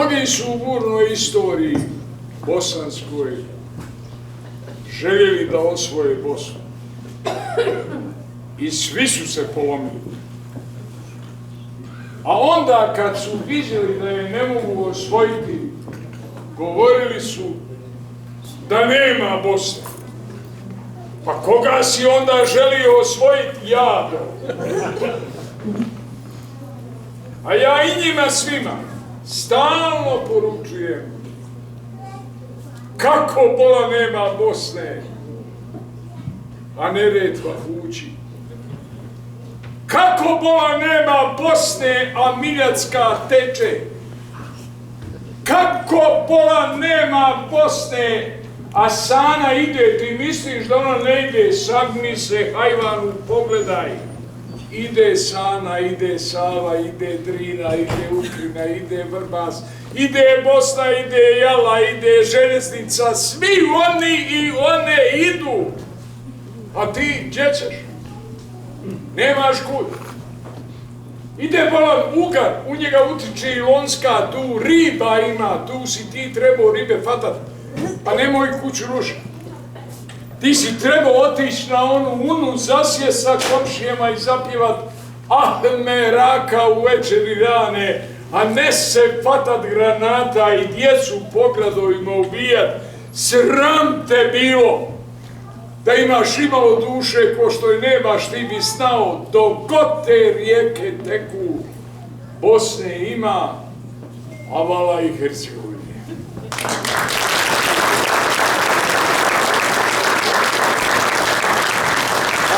Mnogi su u burnoj istoriji bosanskoj željeli da osvoje Bosnu. I svi su se polomili. A onda kad su vidjeli da je ne mogu osvojiti, govorili su da nema Bosne. Pa koga si onda želio osvojiti, jado? A ja i njima svima stalno poručujem kako bola nema Bosne, a Neretva huči. Kako bola nema Bosne, a Miljacka teče. Kako bola nema Bosne, a Sana ide, ti misliš da ona ne ide, sagni se hajvanu, pogledaj. Ide Sana, ide Sava, ide Drina, ide Ukrina, ide Vrbas, ide Bosna, ide Jala, ide Željeznica, svi oni i one idu. A ti gdje ćeš? Nemaš kud. Ide bolan Ugar, u njega utiče i Lonska, tu riba ima, tu si ti trebao ribe fatat, pa nemoj kuću rušati. Ti si trebao otići na onu unu, zasje sa komšijama i zapjevat Ahme raka u večeri rane, a ne se fatat granata i djecu po gradovima ubijat. Sram te bilo da imaš imalo duše ko što je nemaš, ti bi znao dok god te rijeke teku, Bosne ima, a vala i Hercegovine.